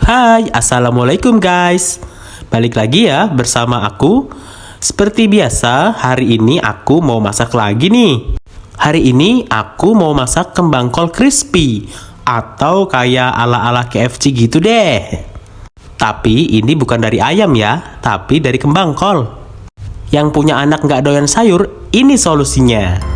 Hai, Assalamualaikum guys. Balik lagi ya bersama aku. Seperti biasa, hari ini aku mau masak lagi nih. Hari ini aku mau masak kembang kol crispy, atau kayak ala-ala KFC gitu deh. Tapi ini bukan dari ayam ya, tapi dari kembang kol. Yang punya anak nggak doyan sayur, ini solusinya.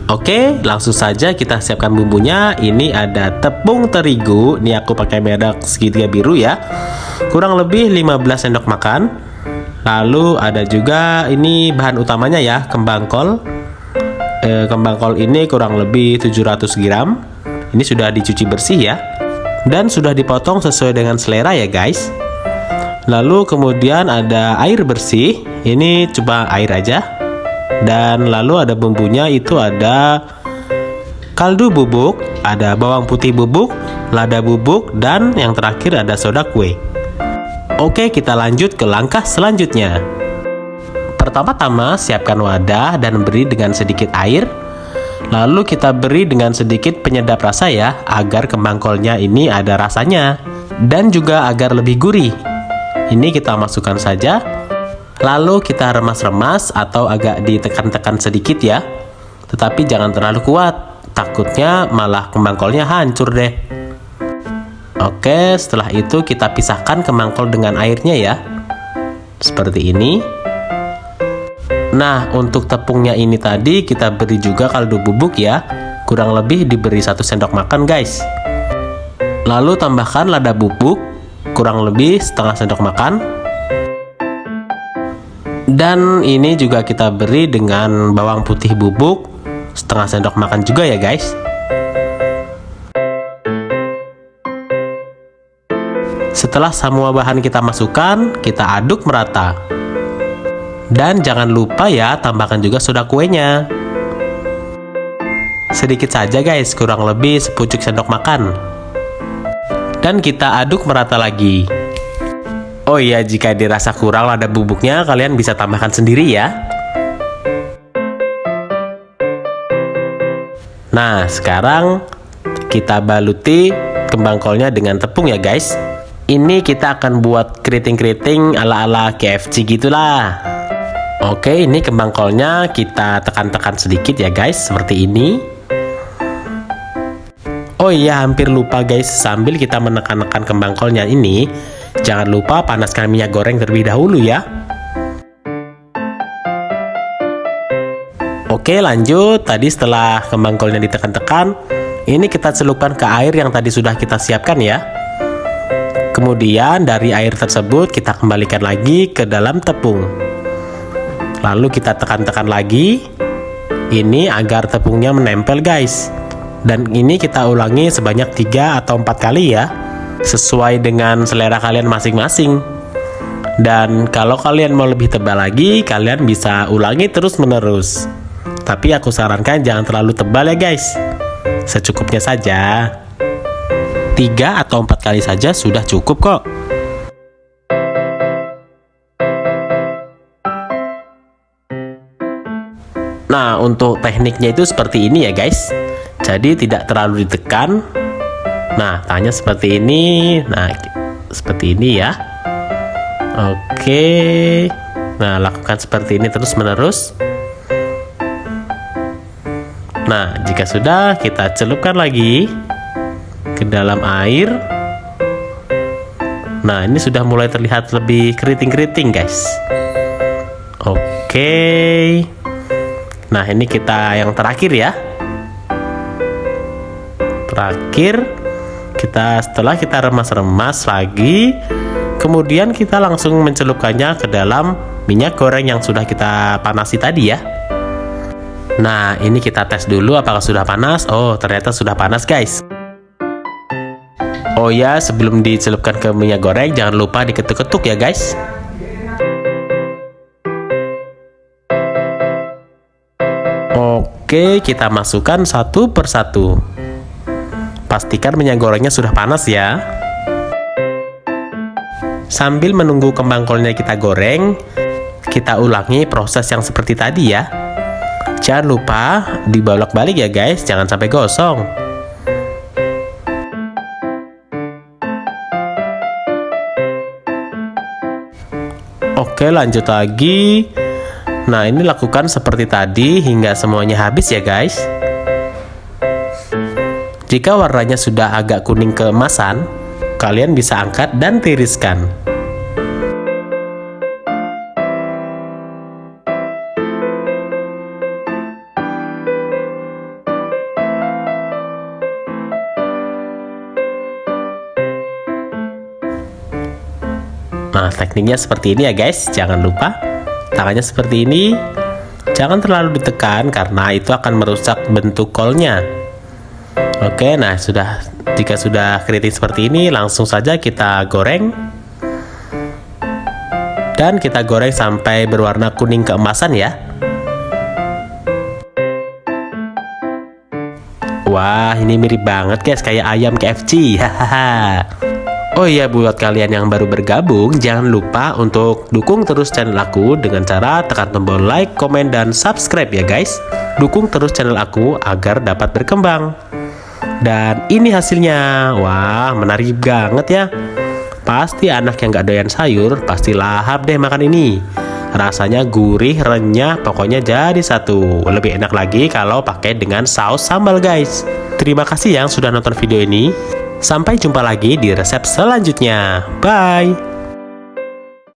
Oke, langsung saja kita siapkan bumbunya. Ini ada tepung terigu. Ini aku pakai merek segitiga biru ya. Kurang lebih 15 sendok makan. Lalu ada juga ini bahan utamanya ya, kembang kol. Kembang kol ini kurang lebih 700 gram. Ini sudah dicuci bersih ya. Dan sudah dipotong sesuai dengan selera ya guys. Lalu kemudian ada air bersih. Ini coba air aja. Dan lalu ada bumbunya, itu ada kaldu bubuk, ada bawang putih bubuk, lada bubuk, dan yang terakhir ada soda kue. Oke, kita lanjut ke langkah selanjutnya. Pertama-tama siapkan wadah dan beri dengan sedikit air. Lalu kita beri dengan sedikit penyedap rasa ya, agar kembang kolnya ini ada rasanya dan juga agar lebih gurih. Ini kita masukkan saja. Lalu kita remas-remas atau agak ditekan-tekan sedikit ya. Tetapi jangan terlalu kuat, takutnya malah kembang kolnya hancur deh. Oke, setelah itu kita pisahkan kembang kol dengan airnya ya. Seperti ini. Nah, untuk tepungnya ini tadi kita beri juga kaldu bubuk ya. Kurang lebih diberi 1 sendok makan guys. Lalu tambahkan lada bubuk, kurang lebih setengah sendok makan. Dan ini juga kita beri dengan bawang putih bubuk setengah sendok makan juga ya guys. Setelah semua bahan kita masukkan, kita aduk merata. Dan jangan lupa ya, tambahkan juga soda kuenya. Sedikit saja guys, kurang lebih sepucuk sendok makan. Dan kita aduk merata lagi. Oh iya, jika dirasa kurang lada bubuknya, kalian bisa tambahkan sendiri ya. Nah, sekarang kita baluti kembang kolnya dengan tepung ya guys. Ini kita akan buat keriting-keriting ala-ala KFC gitulah. Oke, ini kembang kolnya kita tekan-tekan sedikit ya guys, seperti ini. Oh iya, hampir lupa guys, sambil kita menekan-nekan kembang kolnya ini, jangan lupa panaskan minyak goreng terlebih dahulu ya. Oke, lanjut. Tadi setelah kembang kolnya ditekan-tekan, ini kita celupkan ke air yang tadi sudah kita siapkan ya. Kemudian dari air tersebut kita kembalikan lagi ke dalam tepung. Lalu kita tekan-tekan lagi. Ini agar tepungnya menempel guys. Dan ini kita ulangi sebanyak 3 atau 4 kali ya, sesuai dengan selera kalian masing-masing. Dan kalau kalian mau lebih tebal lagi, kalian bisa ulangi terus-menerus. Tapi aku sarankan jangan terlalu tebal ya guys, secukupnya saja. 3 atau 4 kali saja sudah cukup kok. Nah, untuk tekniknya itu seperti ini ya guys. Jadi tidak terlalu ditekan. Nah, tangannya seperti ini. Nah, seperti ini ya. Oke. Nah, lakukan seperti ini terus-menerus. Nah, jika sudah, kita celupkan lagi ke dalam air. Nah, ini sudah mulai terlihat lebih keriting-keriting guys. Oke. Nah, ini kita yang terakhir ya. Terakhir, setelah kita remas-remas lagi, kemudian kita langsung mencelupkannya ke dalam minyak goreng yang sudah kita panasi tadi ya. Nah, ini kita tes dulu apakah sudah panas. Oh, ternyata sudah panas guys. Oh ya, sebelum dicelupkan ke minyak goreng, jangan lupa diketuk-ketuk ya guys. Oke, kita masukkan satu persatu. Pastikan minyak gorengnya sudah panas ya. Sambil menunggu kembang kolnya kita goreng, kita ulangi proses yang seperti tadi ya. Jangan lupa dibolak-balik ya guys, jangan sampai gosong. Oke, lanjut lagi. Nah, ini lakukan seperti tadi hingga semuanya habis ya guys. Jika warnanya sudah agak kuning keemasan, kalian bisa angkat dan tiriskan. Nah, tekniknya seperti ini ya guys. Jangan lupa tangannya seperti ini. Jangan terlalu ditekan karena itu akan merusak bentuk kolnya. Oke, nah jika sudah keriting seperti ini, langsung saja kita goreng. Dan kita goreng sampai berwarna kuning keemasan ya. Wah, ini mirip banget guys, kayak ayam KFC. Hahaha. Oh iya, buat kalian yang baru bergabung, jangan lupa untuk dukung terus channel aku dengan cara tekan tombol like, komen, dan subscribe ya guys. Dukung terus channel aku agar dapat berkembang. Dan ini hasilnya. Wah, menarik banget ya. Pasti anak yang gak doyan sayur pasti lahap deh makan ini. Rasanya gurih, renyah, pokoknya jadi satu. Lebih enak lagi kalau pakai dengan saus sambal guys. Terima kasih yang sudah nonton video ini. Sampai jumpa lagi di resep selanjutnya. Bye!